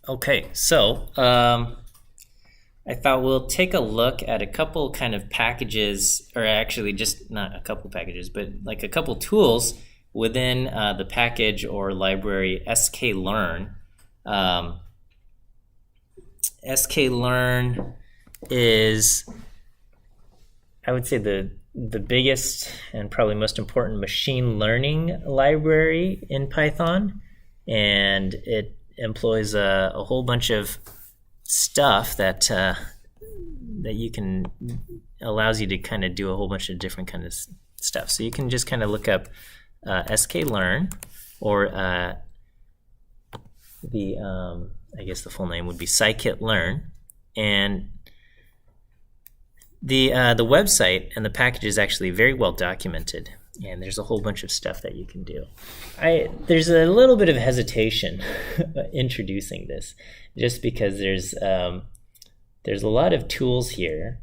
Okay, so I thought we'll take a look at a couple kind of packages, or actually just not a couple packages, but like a couple tools within the package or library sklearn. Sklearn is, I would say, the biggest and probably most important machine learning library in Python, and it employs a whole bunch of stuff that you can allows you to kind of do a whole bunch of different kind of stuff. So you can just kind of look up sklearn, or I guess the full name would be scikit-learn, and the website and the package is actually very well documented, and there's a whole bunch of stuff that you can do. There's a little bit of hesitation introducing this, just because there's a lot of tools here,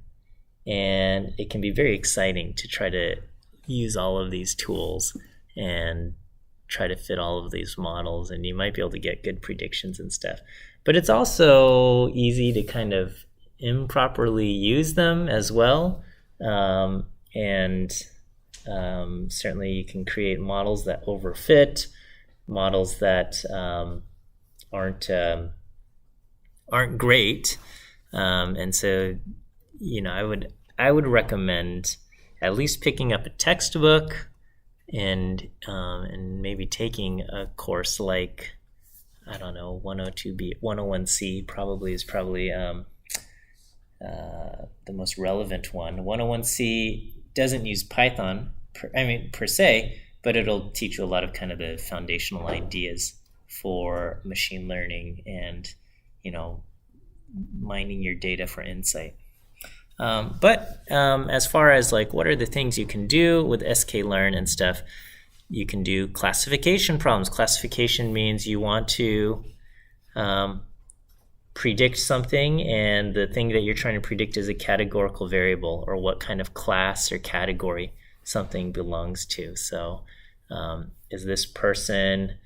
and it can be very exciting to try to use all of these tools and try to fit all of these models, and you might be able to get good predictions and stuff. But it's also easy to kind of improperly use them as well, and certainly you can create models that overfit, models that aren't great, and so I would recommend at least picking up a textbook and maybe taking a course like, I don't know, 102B, 101C is probably the most relevant one. 101C doesn't use Python per se, but it'll teach you a lot of kind of the foundational ideas for machine learning and mining your data for insight. But as far as like what are the things you can do with sklearn and stuff, you can do classification problems. Classification means you want to predict something, and the thing that you're trying to predict is a categorical variable, or what kind of class or category something belongs to. So is this person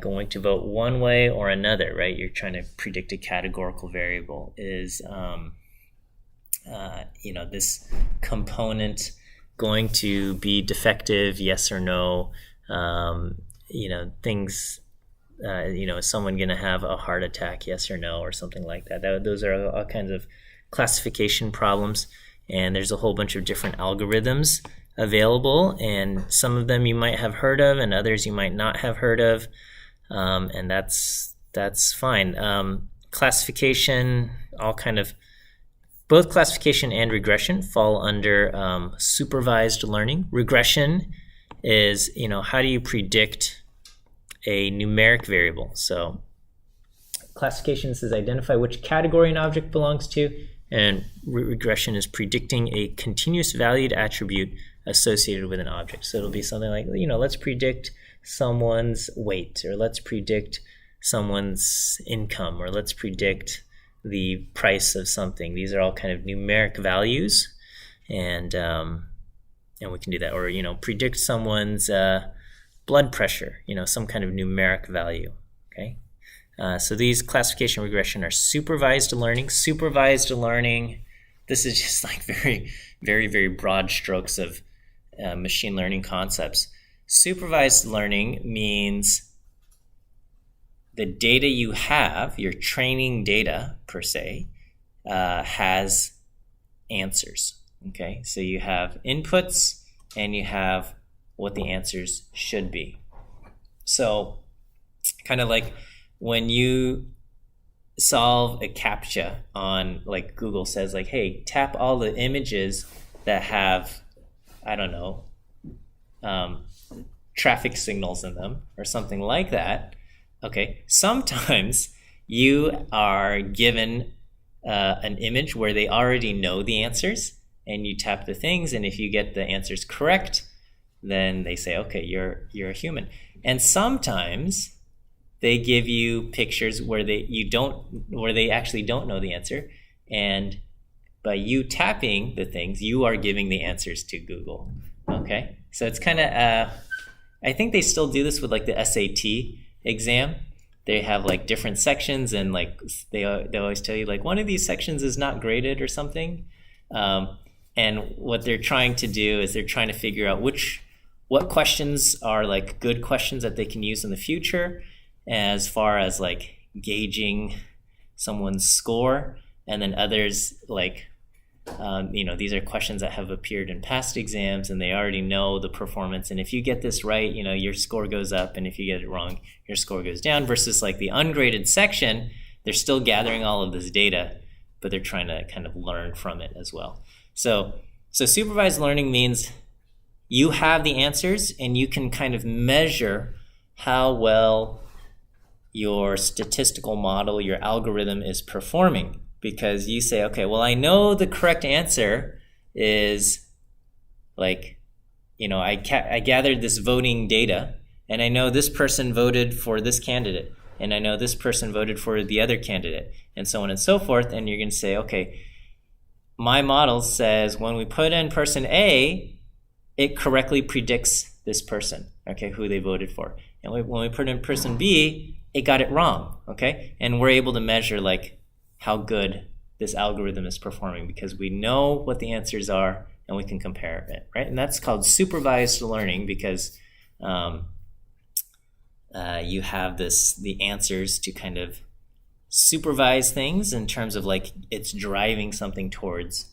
going to vote one way or another, right? You're trying to predict a categorical variable. Is this component going to be defective, yes or no? Things, is someone going to have a heart attack, yes or no, or something like that. Those are all kinds of classification problems, and there's a whole bunch of different algorithms available, and some of them you might have heard of and others you might not have heard of, and that's fine. Classification, both classification and regression fall under supervised learning. Regression is, how do you predict a numeric variable? So classification says identify which category an object belongs to, and regression is predicting a continuous valued attribute associated with an object. So it'll be something like, let's predict someone's weight, or let's predict someone's income, or let's predict the price of something. These are all kind of numeric values, and we can do that. Or predict someone's blood pressure, some kind of numeric value. Okay, so these classification regression are supervised learning. Supervised learning, this is just like very, very, very broad strokes of machine learning concepts. Supervised learning means the data you have, your training data per se, has answers. Okay, so you have inputs and you have what the answers should be. So kind of like when you solve a CAPTCHA on, like, Google says, like, hey, tap all the images that have, I don't know, traffic signals in them or something like that. Okay, sometimes you are given an image where they already know the answers, and you tap the things, and if you get the answers correct, then they say, okay, you're a human. And sometimes they give you pictures where they actually don't know the answer, and by you tapping the things, you are giving the answers to Google. Okay, so it's kind of I think they still do this with like the SAT exam, they have like different sections, and like they always tell you like one of these sections is not graded or something. And what they're trying to do is they're trying to figure out what questions are like good questions that they can use in the future as far as like gauging someone's score, and then others like these are questions that have appeared in past exams and they already know the performance, and if you get this right, your score goes up, and if you get it wrong, your score goes down, versus like the ungraded section, they're still gathering all of this data, but they're trying to kind of learn from it as well. So supervised learning means you have the answers and you can kind of measure how well your statistical model, your algorithm is performing, because you say, okay, well, I know the correct answer is like, I gathered this voting data, and I know this person voted for this candidate, and I know this person voted for the other candidate, and so on and so forth. And you're going to say, okay, my model says when we put in person A, it correctly predicts this person, okay, who they voted for. And when we put in person B, it got it wrong, okay? And we're able to measure like how good this algorithm is performing because we know what the answers are and we can compare it, right? And that's called supervised learning because you have the answers to kind of supervise things in terms of like it's driving something towards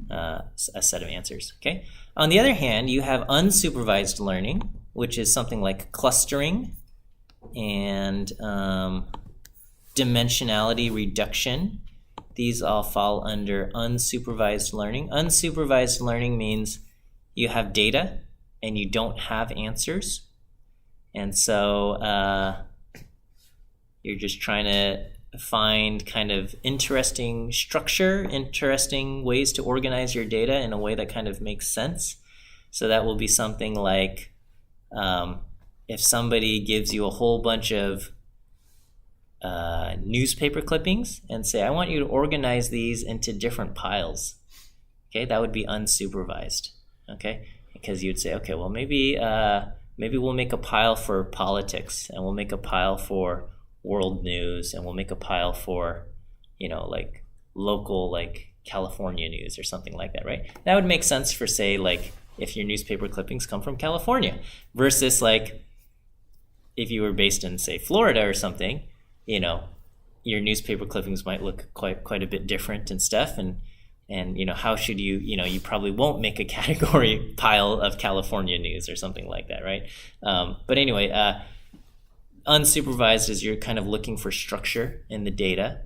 a set of answers, okay? On the other hand, you have unsupervised learning, which is something like clustering and dimensionality reduction. These all fall under unsupervised learning. Unsupervised learning means you have data and you don't have answers. And so you're just trying to find kind of interesting structure, interesting ways to organize your data in a way that kind of makes sense. So that will be something like if somebody gives you a whole bunch of newspaper clippings and say, I want you to organize these into different piles. Okay, that would be unsupervised. Okay, because you'd say, okay, well maybe we'll make a pile for politics, and we'll make a pile for world news, and we'll make a pile for, like local, like California news or something like that, right? That would make sense for, say, like if your newspaper clippings come from California, versus like if you were based in, say, Florida or something, your newspaper clippings might look quite a bit different and stuff, and how should you you probably won't make a category pile of California news or something like that, right? But anyway, unsupervised is you're kind of looking for structure in the data,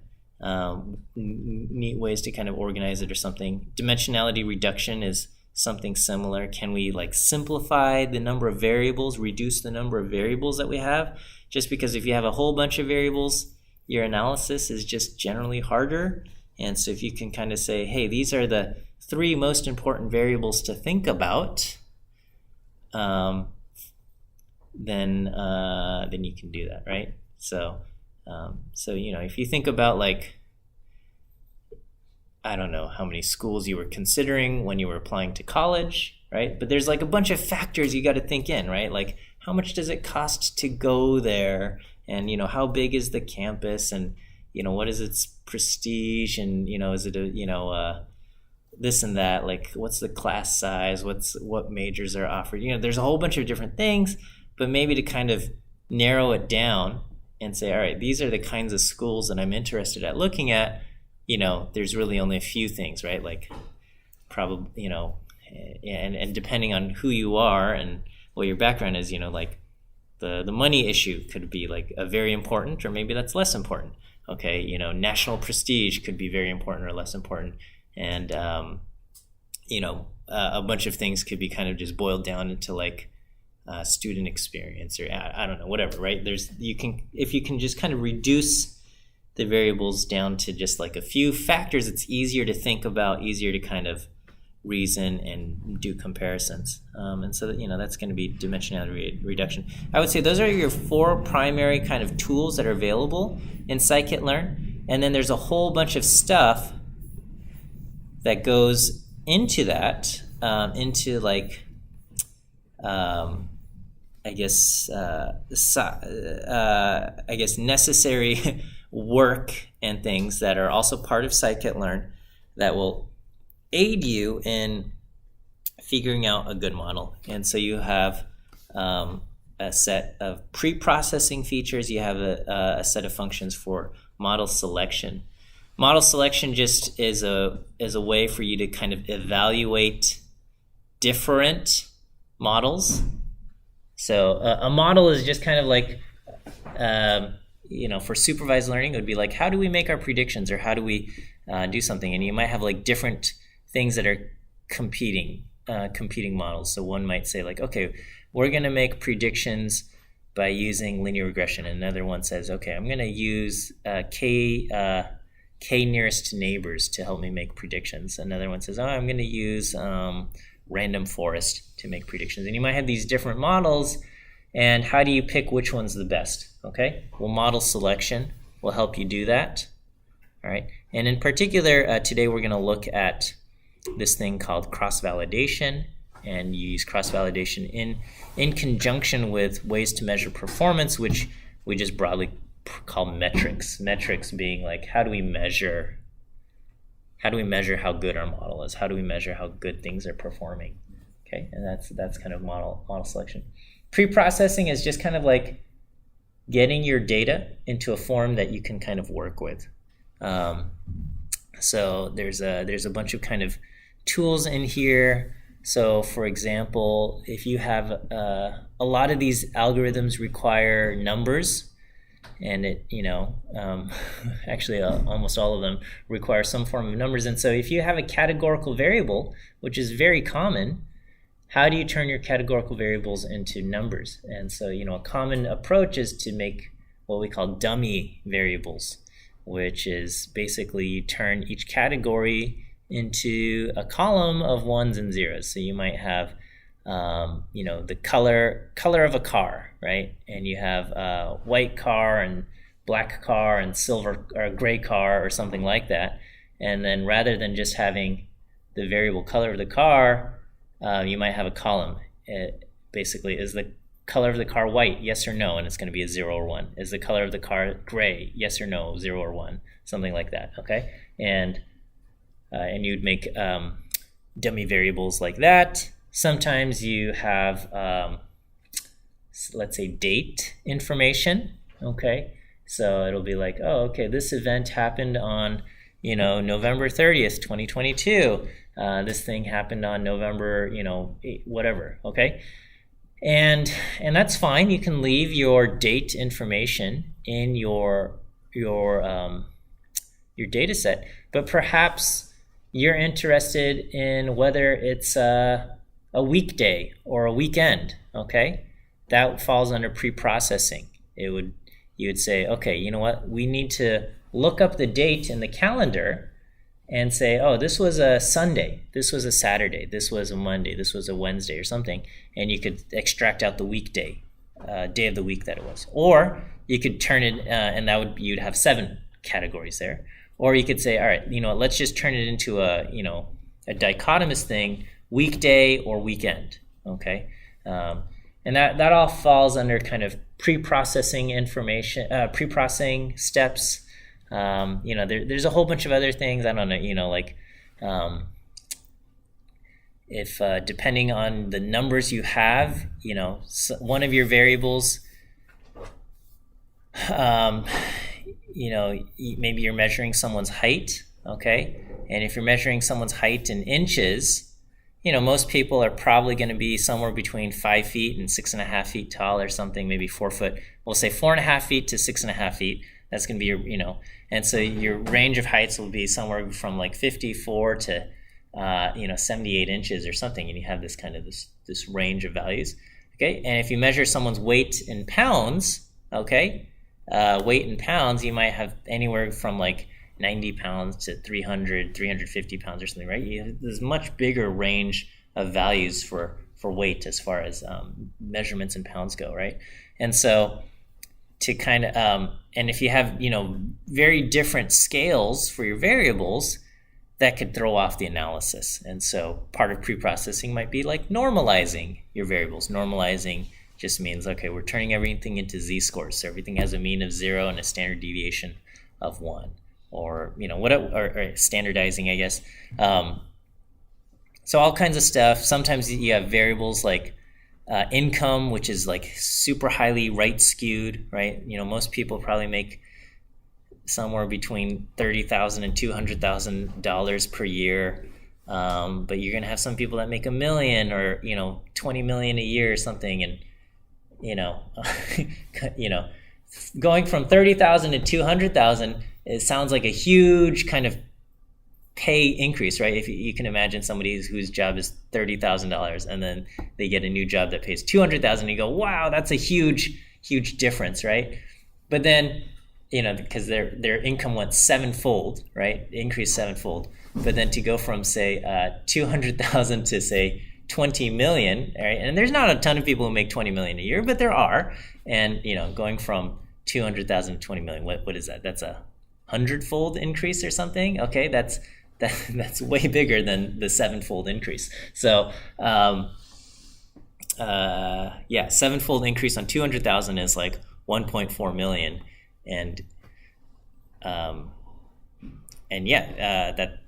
neat ways to kind of organize it or something. Dimensionality reduction is something similar. Can we like simplify the number of variables, reduce the number of variables that we have? Just because if you have a whole bunch of variables, your analysis is just generally harder. And so if you can kind of say, hey, these are the 3 most important variables to think about, then you can do that, right? So if you think about like, I don't know how many schools you were considering when you were applying to college, right? But there's like a bunch of factors you got to think in, right? Like how much does it cost to go there, and how big is the campus, and what is its prestige, and is it a this and that, like what's the class size, what majors are offered, there's a whole bunch of different things. But maybe to kind of narrow it down and say, all right, these are the kinds of schools that I'm interested at looking at, there's really only a few things, right? Like probably, and depending on who you are and what your background is, like the money issue could be like a very important, or maybe that's less important. Okay, national prestige could be very important or less important. And, a bunch of things could be kind of just boiled down into like, student experience, or I don't know, whatever, right? If you can just kind of reduce the variables down to just like a few factors, it's easier to think about, easier to kind of reason and do comparisons. And so that's going to be dimensionality reduction. I would say those are your 4 primary kind of tools that are available in scikit-learn. And then there's a whole bunch of stuff that goes into that, into like I guess necessary work and things that are also part of scikit-learn that will aid you in figuring out a good model. And so you have a set of pre-processing features. You have a set of functions for model selection. Model selection just is a way for you to kind of evaluate different models. So a model is just kind of like, for supervised learning, it would be like, how do we make our predictions, or how do we do something? And you might have like different things that are competing models. So one might say like, okay, we're going to make predictions by using linear regression. And another one says, okay, I'm going to use k nearest neighbors to help me make predictions. Another one says, I'm going to use random forest to make predictions. And you might have these different models, and how do you pick which one's the best? Okay, well, model selection will help you do that. All right, and in particular, today we're going to look at this thing called cross-validation, and you use cross-validation in conjunction with ways to measure performance, which we just broadly call metrics. Metrics being like, how do we measure how good our model is? How do we measure how good things are performing? Okay, and that's kind of model selection. Pre-processing is just kind of like getting your data into a form that you can kind of work with. So there's a bunch of kind of tools in here. So for example, if you have a lot of these algorithms require numbers, and actually almost all of them require some form of numbers. And so if you have a categorical variable, which is very common, how do you turn your categorical variables into numbers? And so, a common approach is to make what we call dummy variables, which is basically you turn each category into a column of ones and zeros. So you might have the color of a car, right? And you have a white car and black car and silver or gray car or something like that. And then rather than just having the variable color of the car, you might have a column. It basically, is the color of the car white? Yes or no? And it's going to be a 0 or 1. Is the color of the car gray? Yes or no? 0 or 1. Something like that. Okay, and you'd make dummy variables like that. Sometimes you have, let's say, date information. Okay, so it'll be like, oh, okay, this event happened on November 30th, 2022. This thing happened on November, whatever. Okay, and that's fine. You can leave your date information in your data set, but perhaps you're interested in whether it's a weekday or a weekend. Okay, that falls under pre-processing. You would say, okay, you know what? We need to look up the date in the calendar and say, oh, this was a Sunday, this was a Saturday, this was a Monday, this was a Wednesday or something, and you could extract out the weekday, day of the week that it was. Or you could turn it, and you'd have 7 categories there. Or you could say, all right, let's just turn it into a dichotomous thing, weekday or weekend. Okay, and that all falls under kind of pre-processing information, pre-processing steps. There's a whole bunch of other things. I don't know, if depending on the numbers you have, one of your variables, maybe you're measuring someone's height, okay? And if you're measuring someone's height in inches, most people are probably going to be somewhere between 5 feet and 6.5 feet tall or something, maybe 4 foot. We'll say 4.5 feet to 6.5 feet. That's going to be your, and so your range of heights will be somewhere from like 54 to, 78 inches or something. And you have this kind of this range of values. Okay. And if you measure someone's weight in pounds, okay, weight in pounds, you might have anywhere from like 90 pounds to 350 pounds or something, right? There's much bigger range of values for weight as far as measurements in pounds go, right? And so to kind of, and if you have, very different scales for your variables, that could throw off the analysis. And so part of pre-processing might be like normalizing your variables, normalizing just means, okay, we're turning everything into z-scores. So everything has a mean of 0 and a standard deviation of 1, or or standardizing, I guess. So all kinds of stuff. Sometimes you have variables like income, which is like super highly right skewed, right? Most people probably make somewhere between $30,000 and $200,000 per year. But you're gonna have some people that make $1 million or 20 million a year or something, and going from 30,000 to 200,000, it sounds like a huge kind of pay increase, right? If you can imagine somebody whose job is $30,000 and then they get a new job that pays 200,000, you go, wow, that's a huge difference, right? But then because their income went sevenfold, right? Increased sevenfold. But then to go from say 200,000 to say 20 million, right? And there's not a ton of people who make 20 million a year, but there are. And going from 200,000 to 20 million, what is that? That's a 100-fold increase or something. Okay, that's way bigger than the sevenfold increase. So sevenfold increase on 200,000 is like 1.4 million. And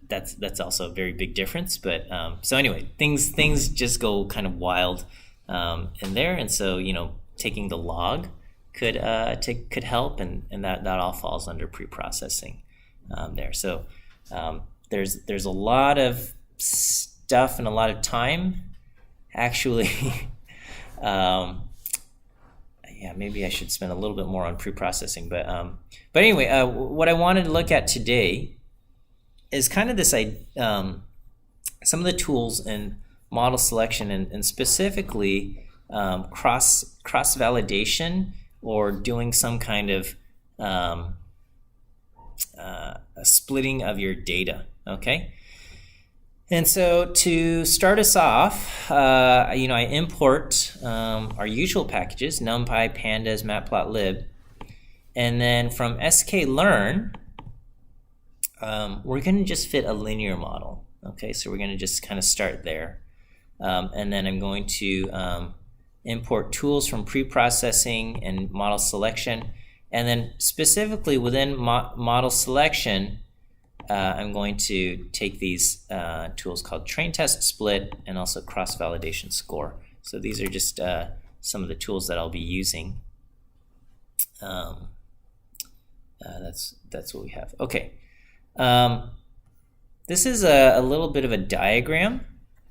that's also a very big difference. But so anyway, things just go kind of wild in there, and so taking the log could help, and that all falls under pre-processing there. So there's a lot of stuff and a lot of time actually. Maybe I should spend a little bit more on pre-processing, but anyway, what I wanted to look at today is kind of this some of the tools in model selection, and specifically cross-validation, or doing some kind of a splitting of your data. Okay. And so to start us off, I import our usual packages, NumPy, Pandas, Matplotlib, and then from sklearn, we're going to just fit a linear model. Okay, so we're going to just kind of start there, and then I'm going to import tools from pre-processing and model selection, and then specifically within model selection, I'm going to take these tools called train test split and also cross-validation score. So these are just some of the tools that I'll be using. That's what we have. Okay. This is a little bit of a diagram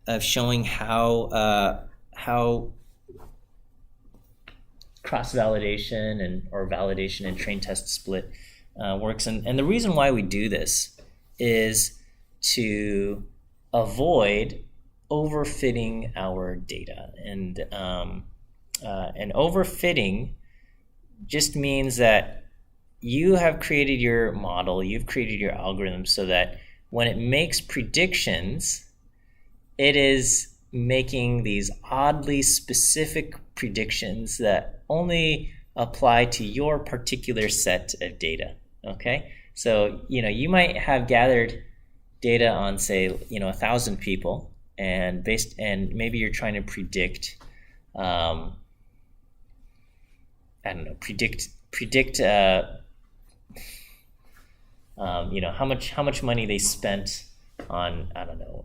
of showing how cross-validation or validation and train test split works. And the reason why we do this is to avoid overfitting our data. And overfitting just means that you have created your model, you've created your algorithm so that when it makes predictions, it is making these oddly specific predictions that only apply to your particular set of data. Okay? So, you might have gathered data on, say, 1,000 people, and maybe you're trying to predict, how much money they spent on,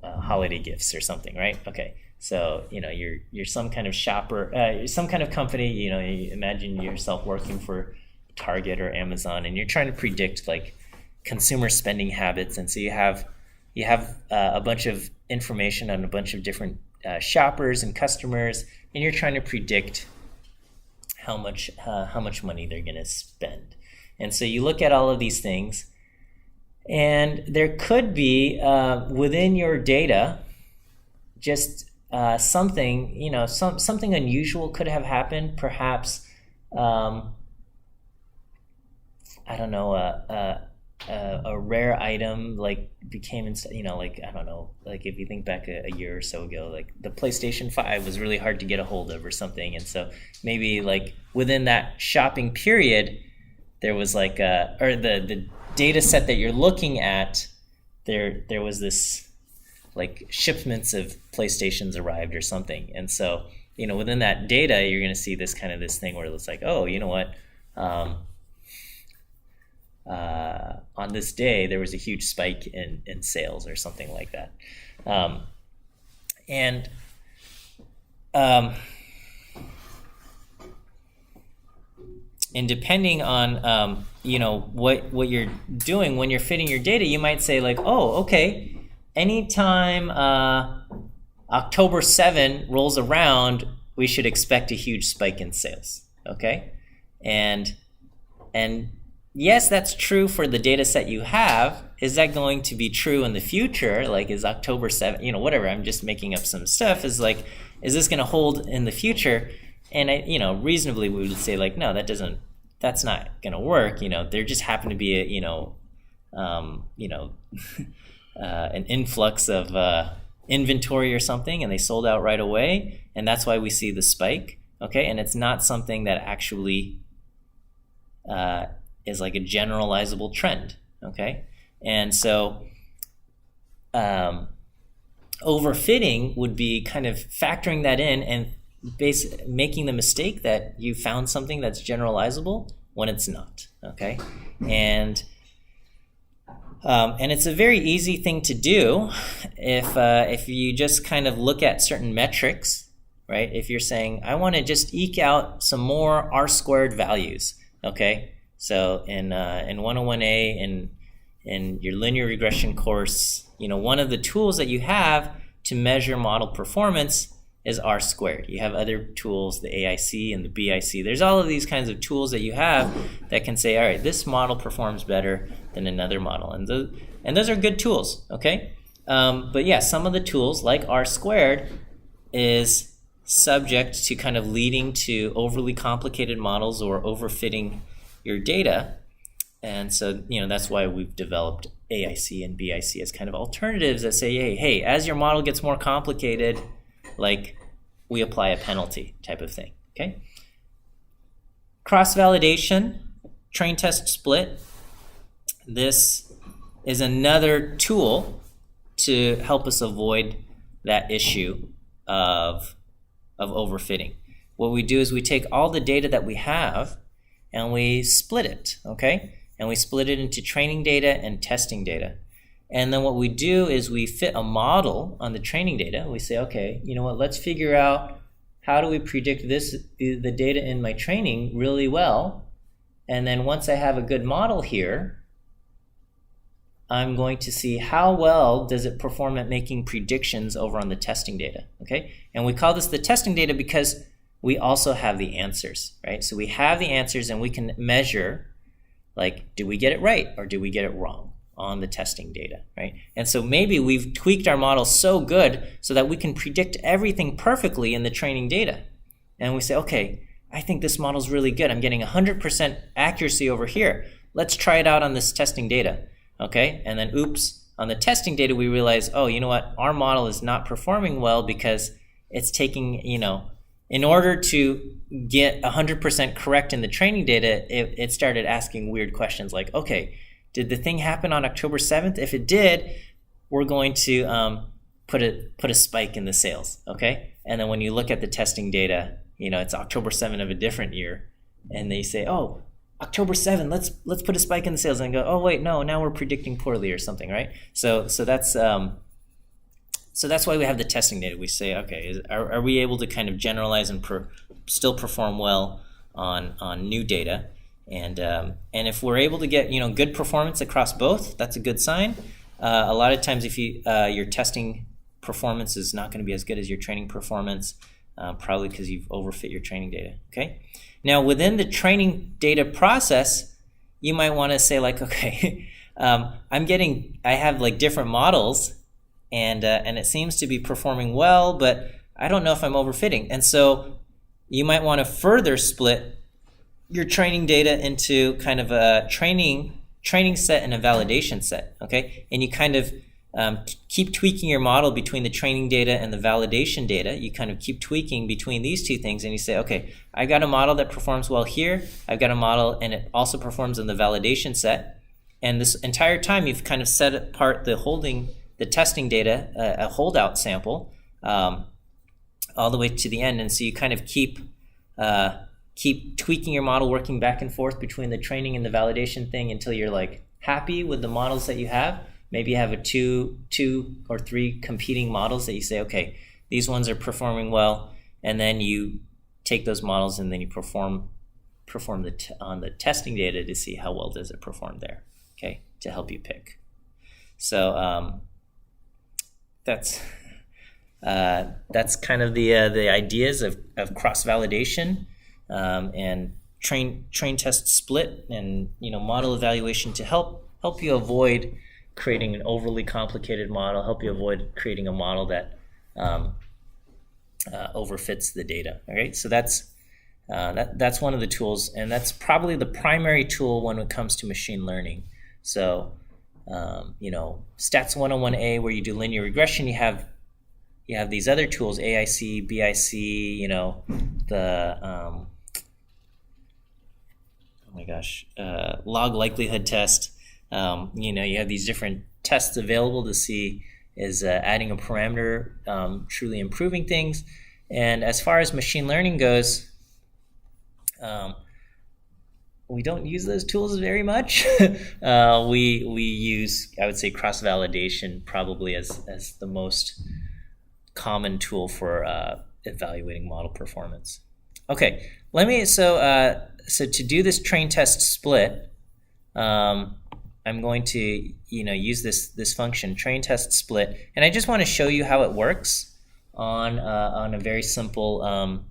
holiday gifts or something, right? Okay. So, you're some kind of shopper, some kind of company, you imagine yourself working for Target or Amazon, and you're trying to predict like consumer spending habits. And so you have a bunch of information on a bunch of different shoppers and customers, and you're trying to predict how much money they're going to spend. And so you look at all of these things, and there could be within your data just something, something unusual could have happened. Perhaps a rare item like became, like if you think back a year or so ago, like the PlayStation 5 was really hard to get a hold of or something, and so maybe like within that shopping period there was like or the data set that you're looking at, there was this like shipments of PlayStations arrived or something, and so within that data, you're going to see this thing where it's like, oh, you know what, on this day there was a huge spike in sales or something like that, and depending on what you're doing when you're fitting your data, you might say like, oh, okay, anytime October 7 rolls around, we should expect a huge spike in sales. Okay, and yes, that's true for the data set you have. Is that going to be true in the future? Like, is October 7, whatever, I'm just making up some stuff, is this going to hold in the future? And reasonably we would say like, no, that's not going to work. There just happened to be an influx of inventory or something, and they sold out right away, and that's why we see the spike. Okay, and it's not something that actually is like a generalizable trend. Okay, and so overfitting would be kind of factoring that in and making the mistake that you found something that's generalizable when it's not. Okay, and it's a very easy thing to do if you just kind of look at certain metrics, right? If you're saying, I want to just eke out some more R-squared values, okay? So in 101A, in your linear regression course, one of the tools that you have to measure model performance is R-squared. You have other tools, the AIC and the BIC. There's all of these kinds of tools that you have that can say, all right, this model performs better than another model. And those are good tools, okay? But yeah, some of the tools, like R-squared, is subject to kind of leading to overly complicated models or overfitting your data. And so, that's why we've developed AIC and BIC as kind of alternatives that say, hey, as your model gets more complicated, like, we apply a penalty type of thing, okay? Cross-validation, train test split. This is another tool to help us avoid that issue of overfitting. What we do is we take all the data that we have and we split it, okay? And we split it into training data and testing data. And then what we do is we fit a model on the training data. We say, okay, you know what, let's figure out how do we predict the data in my training really well. And then once I have a good model here, I'm going to see how well does it perform at making predictions over on the testing data, okay? And we call this the testing data because we also have the answers, right? So we have the answers and we can measure, like, do we get it right or do we get it wrong on the testing data, right? And so maybe we've tweaked our model so good so that we can predict everything perfectly in the training data. And we say, okay, I think this model's really good. I'm getting 100% accuracy over here. Let's try it out on this testing data, okay? And then, oops, on the testing data, we realize, oh, you know what? Our model is not performing well because it's taking, in order to get 100% correct in the training data, it started asking weird questions like, okay, did the thing happen on October 7th? If it did, we're going to put a spike in the sales, okay? And then when you look at the testing data, it's October 7 of a different year, and they say, oh, October 7, let's put a spike in the sales, and go, oh wait, no, now we're predicting poorly or something, right? So that's why we have the testing data. We say, okay, are we able to kind of generalize and still perform well on new data? And if we're able to get good performance across both, that's a good sign. A lot of times, if your testing performance is not going to be as good as your training performance, probably because you've overfit your training data. Okay. Now, within the training data process, you might want to say like, okay, I have like different models, and it seems to be performing well, but I don't know if I'm overfitting, and so you might want to further split your training data into kind of a training set and a validation set, okay? And you kind of keep tweaking your model between the training data and the validation data. You kind of keep tweaking between these two things, and you say, okay, I got a model that performs well here. I've got a model, and it also performs in the validation set. And this entire time, you've kind of set apart the testing data, a holdout sample, all the way to the end. And so you kind of keep tweaking your model, working back and forth between the training and the validation thing until you're like happy with the models that you have. Maybe you have a two or three competing models that you say, okay, these ones are performing well, and then you take those models and then you perform on the testing data to see how well does it perform there, okay, to help you pick. So that's kind of the ideas of cross-validation and train test split and model evaluation to help you avoid creating an overly complicated model, help you avoid creating a model that overfits the data. All right, so that's one of the tools, and that's probably the primary tool when it comes to machine learning. So Stats 101A, where you do linear regression, you have these other tools, AIC, BIC, log likelihood test. You have these different tests available to see is adding a parameter truly improving things. And as far as machine learning goes, we don't use those tools very much. We use, I would say, cross-validation probably as the most common tool for evaluating model performance. Okay, so to do this train test split, I'm going to use this function, train test split, and I just want to show you how it works on a very simple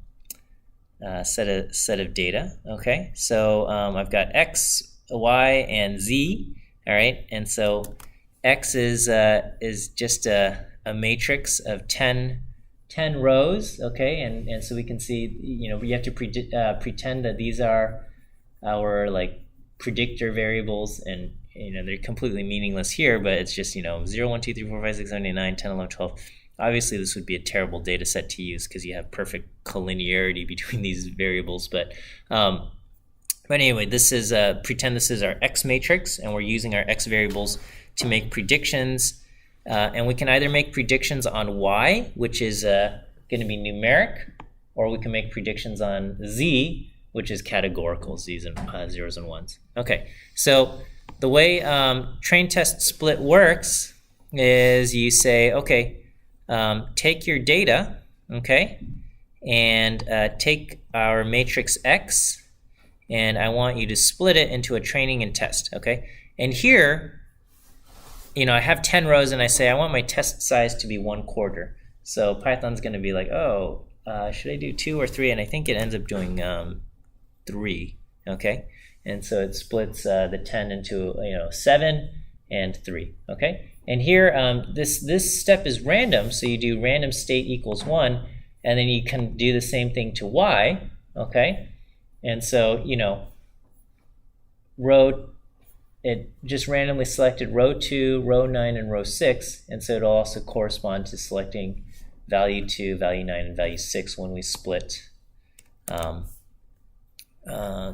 set of data. Okay, so I've got X, Y, and Z. All right, and so X is just a matrix of 10 rows. Okay, and so we can see we have to pretend that these are our predictor variables, and they're completely meaningless here, but it's just 0, 1, 2, 3, 4, 5, 6, 7, 8, 9, 10, 11, 12. Obviously, this would be a terrible data set to use because you have perfect collinearity between these variables. But anyway, this is pretend this is our X matrix, and we're using our X variables to make predictions. And we can either make predictions on Y, which is going to be numeric, or we can make predictions on Z, which is categorical, Z's and zeros and ones. Okay, so the way train test split works is you say, okay, take your data, okay, and take our matrix X, and I want you to split it into a training and test, okay? And here, I have 10 rows, and I say I want my test size to be 1/4. So Python's going to be like, oh, should I do 2 or 3? And I think it ends up doing 3, okay? And so it splits the 10 into 7 and 3, okay? And here, this step is random, so you do random state equals 1, and then you can do the same thing to Y, okay? And so, it just randomly selected row 2, row 9, and row 6, and so it'll also correspond to selecting value 2, value 9, and value 6 when we split the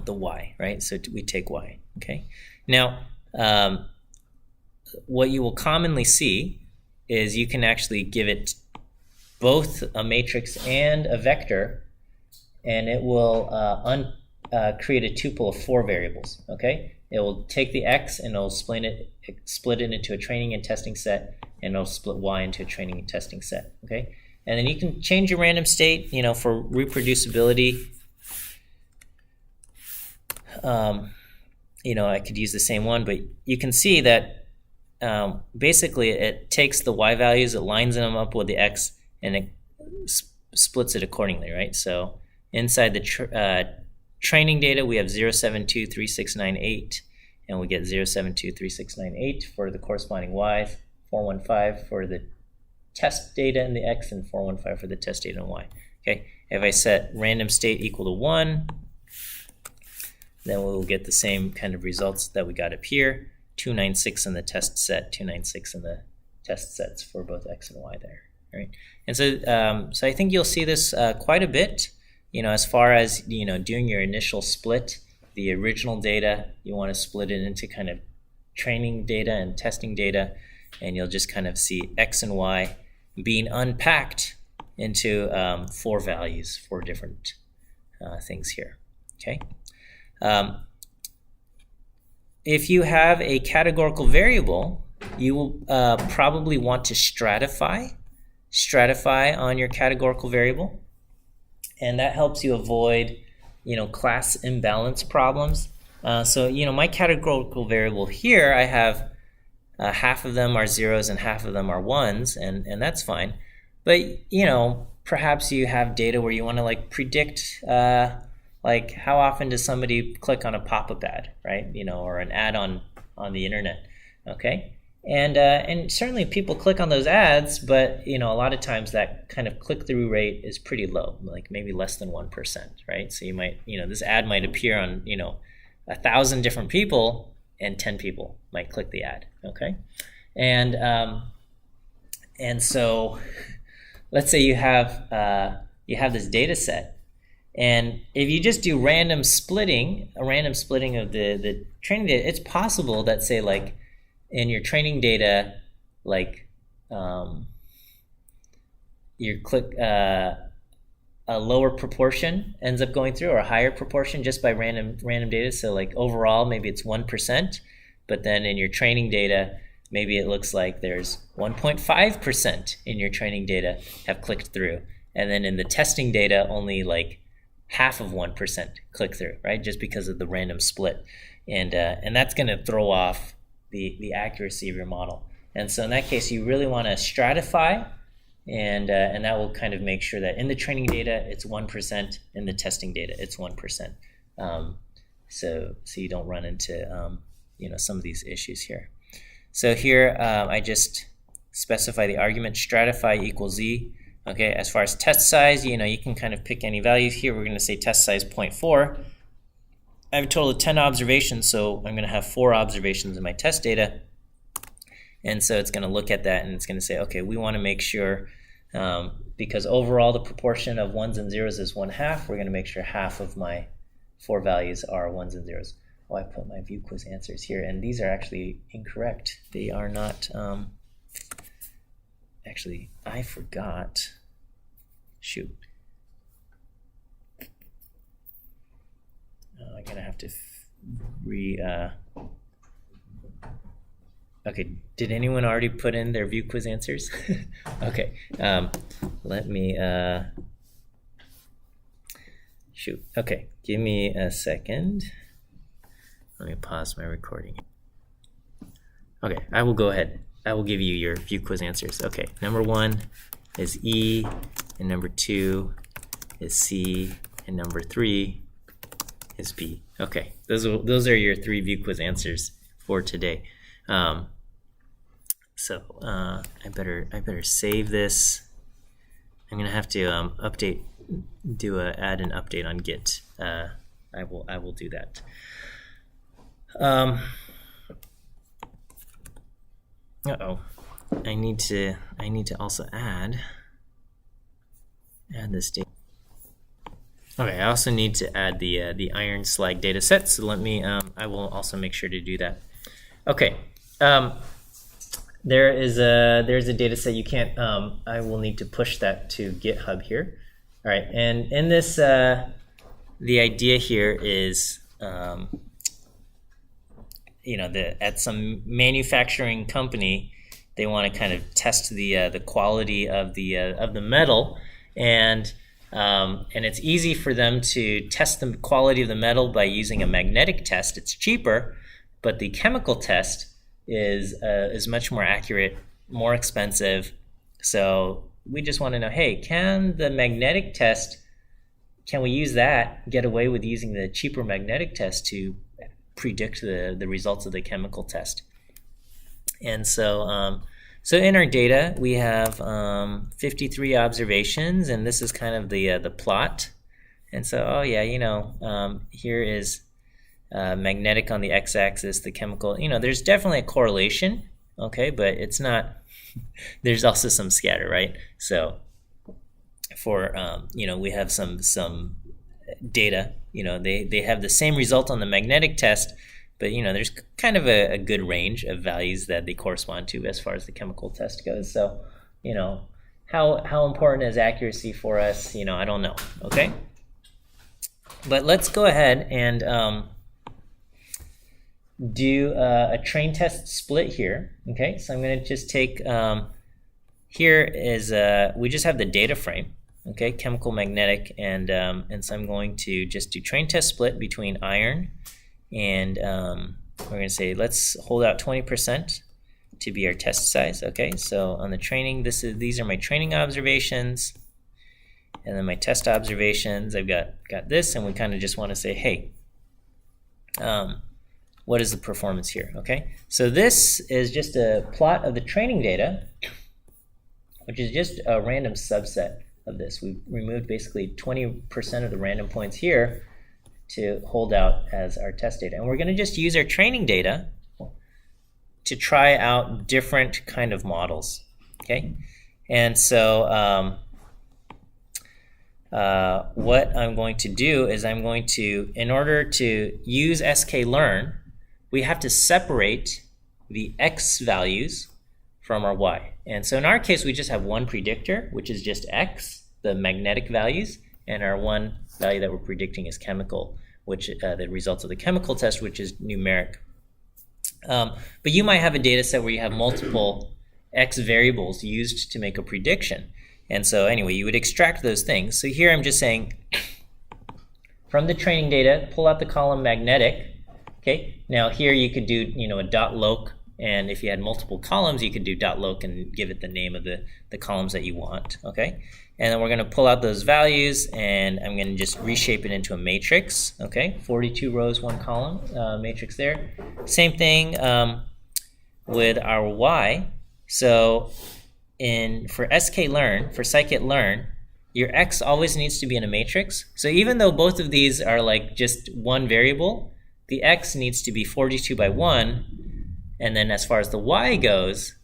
Y, right? So we take Y, okay? Now, what you will commonly see is you can actually give it both a matrix and a vector, and it will create a tuple of 4 variables, okay? It will take the X and it'll split it into a training and testing set, and it'll split Y into a training and testing set, okay? And then you can change your random state, for reproducibility. I could use the same one, but you can see that basically it takes the Y values, it lines them up with the X, and it splits it accordingly, right? So inside the training data, we have 0723698, and we get 0723698 for the corresponding Y, 415 for the test data in the X, and 415 for the test data in Y. Okay, if I set random state equal to 1, then we'll get the same kind of results that we got up here. 296 in the test set, 296 in the test sets for both X and Y there. Right? And so I think you'll see this quite a bit, as far as, doing your initial split, the original data, you want to split it into kind of training data and testing data, and you'll just kind of see X and Y being unpacked into 4 values, 4 different things here. Okay. If you have a categorical variable, you will probably want to stratify on your categorical variable, and that helps you avoid, class imbalance problems. So, my categorical variable here, I have half of them are zeros and half of them are ones, and that's fine. But, perhaps you have data where you want to predict how often does somebody click on a pop-up ad, right? Or an ad on the internet, okay? And certainly people click on those ads, but a lot of times that kind of click-through rate is pretty low, maybe less than 1%, right? So you might, this ad might appear on 1,000 different people, and 10 people might click the ad, okay? And so let's say you have this data set, and if you just do a random splitting of the training data, it's possible that, say, in your training data, you click a lower proportion ends up going through, or a higher proportion just by random data. So overall, maybe it's 1%, but then in your training data, maybe it looks like there's 1.5% in your training data have clicked through. And then in the testing data, only half of 1% click through, right? Just because of the random split. And that's going to throw off the accuracy of your model. And so in that case, you really want to stratify, and that will kind of make sure that in the training data, it's 1%, in the testing data, it's 1%. So you don't run into some of these issues here. So here, I just specify the argument stratify equals z. Okay, as far as test size, you can kind of pick any values. Here we're going to say test size 0.4. I have a total of 10 observations, so I'm going to have 4 observations in my test data. And so it's going to look at that, and it's going to say, okay, we want to make sure, because overall the proportion of ones and zeros is 1/2, we're going to make sure half of my 4 values are ones and zeros. Oh, I put my view quiz answers here, and these are actually incorrect. They are not, actually, I forgot. Shoot. I'm going to have to okay, did anyone already put in their view quiz answers? Okay, let me, shoot. Okay, give me a second. Let me pause my recording. Okay, I will go ahead. I will give you your view quiz answers. Okay, number 1 is E, and number 2 is C, and number 3 is B. Okay, those are your 3 view quiz answers for today. So I better save this. I'm gonna have to add an update on Git. I will do that. I need to also add this data. Okay, I also need to add the iron slag data set. So let me. I will also make sure to do that. Okay. There's a data set you can't. I will need to push that to GitHub here. All right, and in this, the idea here is, at some manufacturing company, they want to kind of test the quality of the metal, and it's easy for them to test the quality of the metal by using a magnetic test. It's cheaper, but the chemical test is much more accurate, more expensive. So we just want to know, hey, can the magnetic test, can we use that, get away with using the cheaper magnetic test to predict the results of the chemical test? And so so in our data, we have 53 observations, and this is kind of the plot. And so, here is magnetic on the x-axis, the chemical. There's definitely a correlation, okay, but it's not. There's also some scatter, right? So for we have some data. They have the same result on the magnetic test, but there's kind of a good range of values that they correspond to as far as the chemical test goes. So how important is accuracy for us? I don't know. Okay, but let's go ahead and do a train test split here. Okay, so I'm going to just take here is we just have the data frame. Okay, chemical, magnetic, and so I'm going to just do train test split between iron and we're going to say let's hold out 20% to be our test size. Okay, so on the training, these are my training observations, and then my test observations. I've got this, and we kind of just want to say, hey, what is the performance here? Okay, so this is just a plot of the training data, which is just a random subset of this. We've removed basically 20% of the random points here to hold out as our test data. And we're going to just use our training data to try out different kind of models. Okay? And so what I'm going to do is I'm going to, in order to use sklearn, we have to separate the x values from our y. And so in our case, we just have one predictor, which is just x, the magnetic values, and our one value that we're predicting is chemical, which the results of the chemical test, which is numeric. But you might have a data set where you have multiple x variables used to make a prediction. And so anyway, you would extract those things. So here I'm just saying, from the training data, pull out the column magnetic. Okay, now here you could do a dot loc, and if you had multiple columns, you could do dot loc and give it the name of the columns that you want. Okay, and then we're going to pull out those values, and I'm going to just reshape it into a matrix. Okay, 42 rows, 1 column matrix there. Same thing with our y. So for sklearn, for scikit-learn, your x always needs to be in a matrix. So even though both of these are like just one variable, the x needs to be 42 by 1, and then as far as the y goes,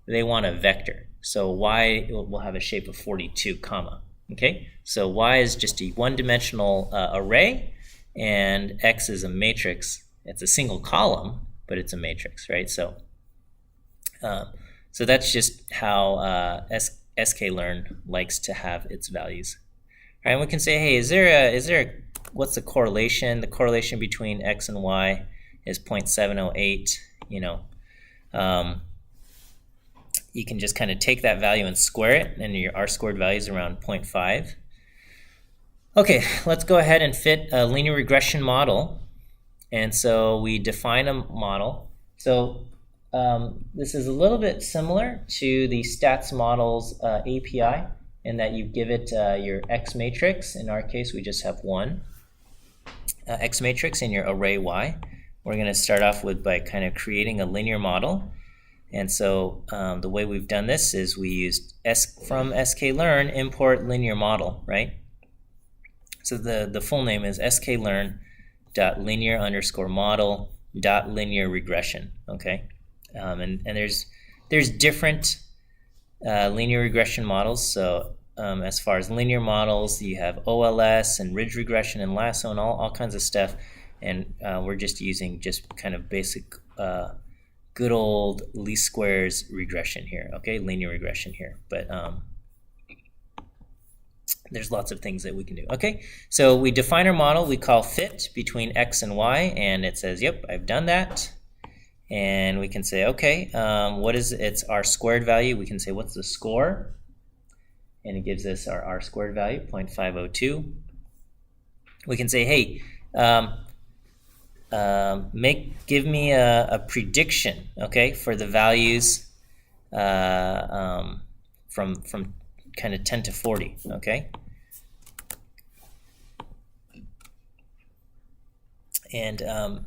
they want a vector. So y will have a shape of 42, comma. Okay, so y is just a one-dimensional array, and x is a matrix. It's a single column, but it's a matrix, right? So that's just how sklearn likes to have its values. All right, and we can say, hey, what's the correlation? The correlation between x and y is 0.708. You can just kind of take that value and square it, and your r-squared value is around 0.5. Okay, let's go ahead and fit a linear regression model. And so we define a model. So this is a little bit similar to the stats models API in that you give it your X matrix. In our case, we just have one X matrix in your array Y. We're going to start off by kind of creating a linear model. And so the way we've done this is we used from sklearn import linear model, right? So the full name is sklearn.linear_model.linear regression, okay? And there's different linear regression models. So as far as linear models, you have OLS and ridge regression and lasso and all kinds of stuff. And we're just using just kind of basic good old least squares regression here, okay? Linear regression here. But there's lots of things that we can do. Okay, so we define our model. We call fit between x and y, and it says, yep, I've done that. And we can say, okay, what is its r-squared value? We can say, what's the score? And it gives us our r-squared value, 0.502. We can say, hey, give me a prediction, okay, for the values from kind of 10 to 40, okay? And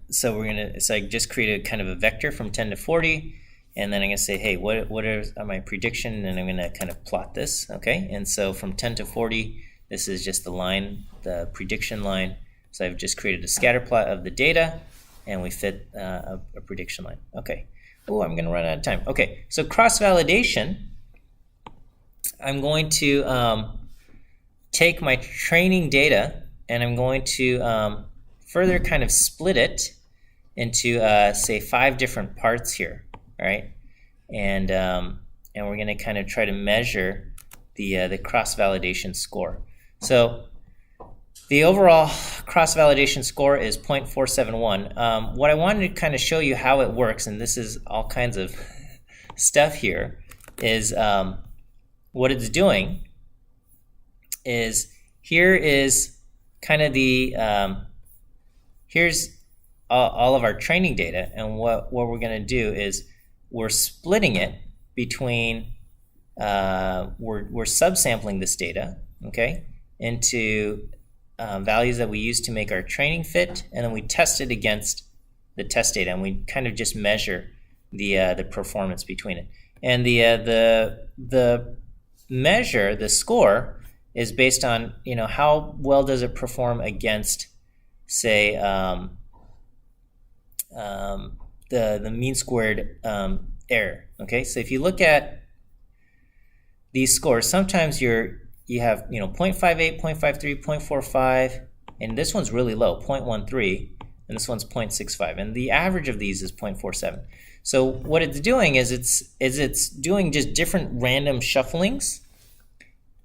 so I just created kind of a vector from 10 to 40, and then I'm going to say, hey, what are my prediction? And I'm going to kind of plot this, okay? And so from 10 to 40, this is just the line, the prediction line. So I've just created a scatter plot of the data, and we fit a prediction line. Okay. Oh, I'm going to run out of time. Okay, so cross-validation, I'm going to take my training data, and I'm going to further kind of split it into, say, 5 different parts here, all right? And we're going to kind of try to measure the cross-validation score. So the overall cross-validation score is 0.471. What I wanted to kind of show you how it works, and this is all kinds of stuff here, is what it's doing is here is kind of the here's all of our training data, and what we're going to do is we're splitting it between we're subsampling this data, okay, into values that we use to make our training fit, and then we test it against the test data, and we kind of just measure the performance between it. And the measure, the score, is based on, you know, how well does it perform against, say, the mean squared error. Okay, so if you look at these scores, sometimes you have, you know, 0.58, 0.53, 0.45, and this one's really low, 0.13, and this one's 0.65, and the average of these is 0.47. So what it's doing is it's doing just different random shufflings,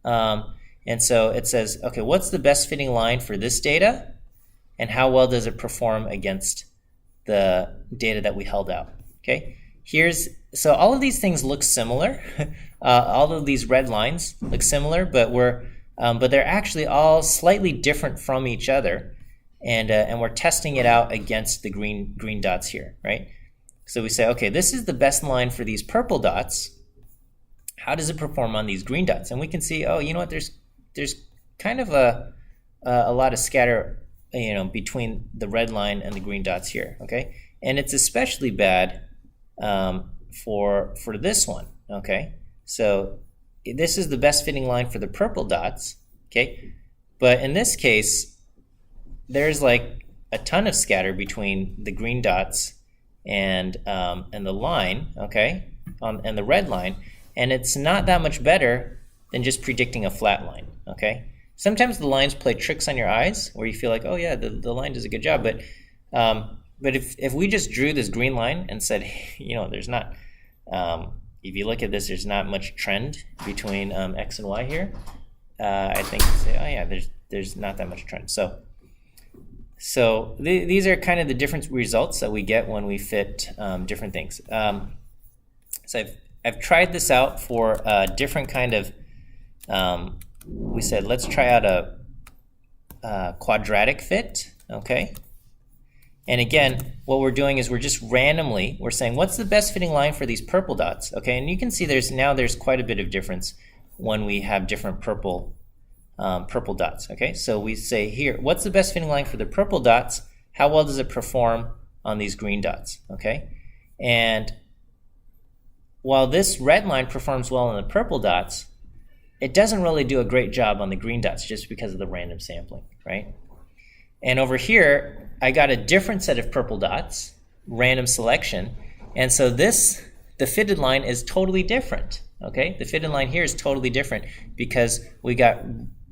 and so it says, okay, what's the best fitting line for this data, and how well does it perform against the data that we held out? Okay, so all of these things look similar. All of these red lines look similar, but they're actually all slightly different from each other, and we're testing it out against the green dots here, right? So we say, okay, this is the best line for these purple dots. How does it perform on these green dots? And we can see, oh, you know what? There's kind of a lot of scatter, you know, between the red line and the green dots here, okay? And it's especially bad for this one, okay? So this is the best fitting line for the purple dots, okay? But in this case, there's like a ton of scatter between the green dots and the line, okay, and the red line, and it's not that much better than just predicting a flat line, okay? Sometimes the lines play tricks on your eyes where you feel like, oh yeah, the line does a good job, but if we just drew this green line and said, you know, there's not, if you look at this, there's not much trend between X and Y here, I think you say, oh yeah, there's not that much trend. So these are kind of the different results that we get when we fit different things. So I've tried this out for a different kind of, we said, let's try out a quadratic fit, okay? And again, what we're doing is we're just randomly, we're saying, what's the best fitting line for these purple dots, okay? And you can see there's quite a bit of difference when we have different purple dots, okay? So we say here, what's the best fitting line for the purple dots? How well does it perform on these green dots, okay? And while this red line performs well on the purple dots, it doesn't really do a great job on the green dots just because of the random sampling, right? And over here, I got a different set of purple dots, random selection, and so the fitted line is totally different, okay? The fitted line here is totally different because we got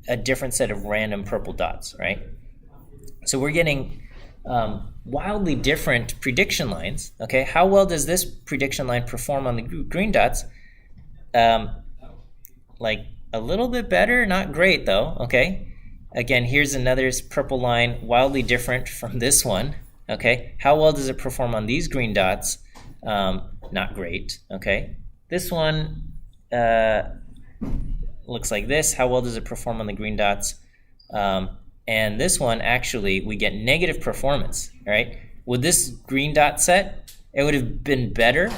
a different set of random purple dots, right? So we're getting wildly different prediction lines, okay? How well does this prediction line perform on the green dots? Like a little bit better, not great though, okay? Again, here's another purple line, wildly different from this one, okay? How well does it perform on these green dots? Not great, okay? This one looks like this. How well does it perform on the green dots? And this one, actually, we get negative performance, right? With this green dot set, it would have been better.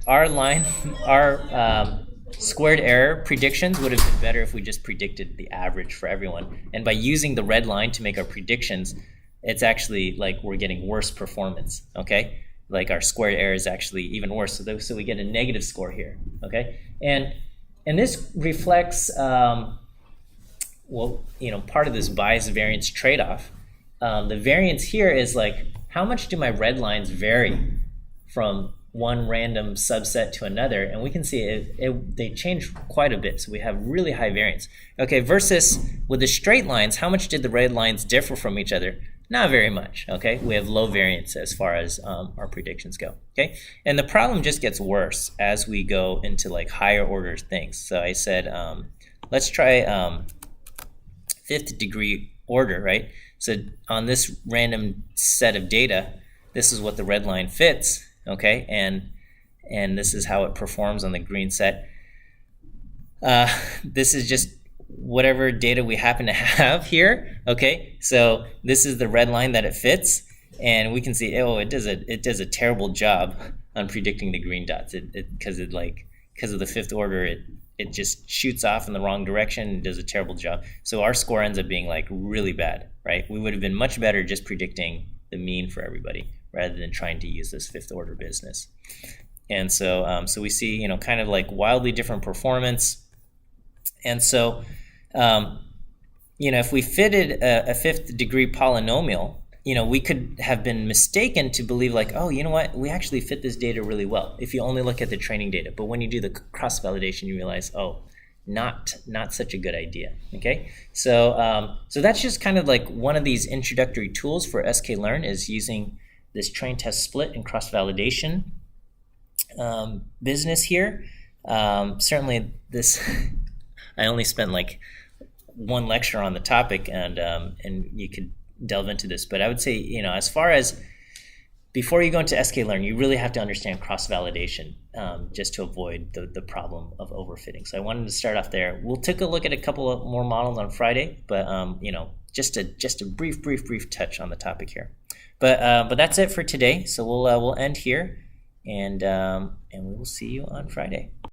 Our line, our squared error predictions would have been better if we just predicted the average for everyone. And by using the red line to make our predictions, it's actually like we're getting worse performance, okay? Like our squared error is actually even worse. So we get a negative score here, okay? And this reflects, well, you know, part of this bias variance trade-off. The variance here is like, how much do my red lines vary from one random subset to another? And we can see they change quite a bit, so we have really high variance. Okay, versus with the straight lines, how much did the red lines differ from each other? Not very much, okay? We have low variance as far as our predictions go, okay? And the problem just gets worse as we go into like higher order things. So I said, let's try fifth degree order, right? So on this random set of data, this is what the red line fits, okay? And this is how it performs on the green set. This is just whatever data we happen to have here, okay? So this is the red line that it fits, and we can see, oh, it does a terrible job on predicting the green dots. Because of the fifth order, it just shoots off in the wrong direction and does a terrible job. So our score ends up being like really bad, right? We would have been much better just predicting the mean for everybody rather than trying to use this fifth order business. And so we see, you know, kind of like wildly different performance. And so, you know, if we fitted a fifth degree polynomial, you know, we could have been mistaken to believe like, oh, you know what, we actually fit this data really well if you only look at the training data. But when you do the cross-validation, you realize, oh, not such a good idea, okay? So that's just kind of like one of these introductory tools for sklearn, is using this train test split and cross-validation business here. Certainly this, I only spent like one lecture on the topic, and you could delve into this, but I would say, you know, as far as before you go into sklearn, you really have to understand cross-validation just to avoid the problem of overfitting. So I wanted to start off there. We'll take a look at a couple of more models on Friday, but you know, just a brief touch on the topic here. But that's it for today. So we'll end here, and we will see you on Friday.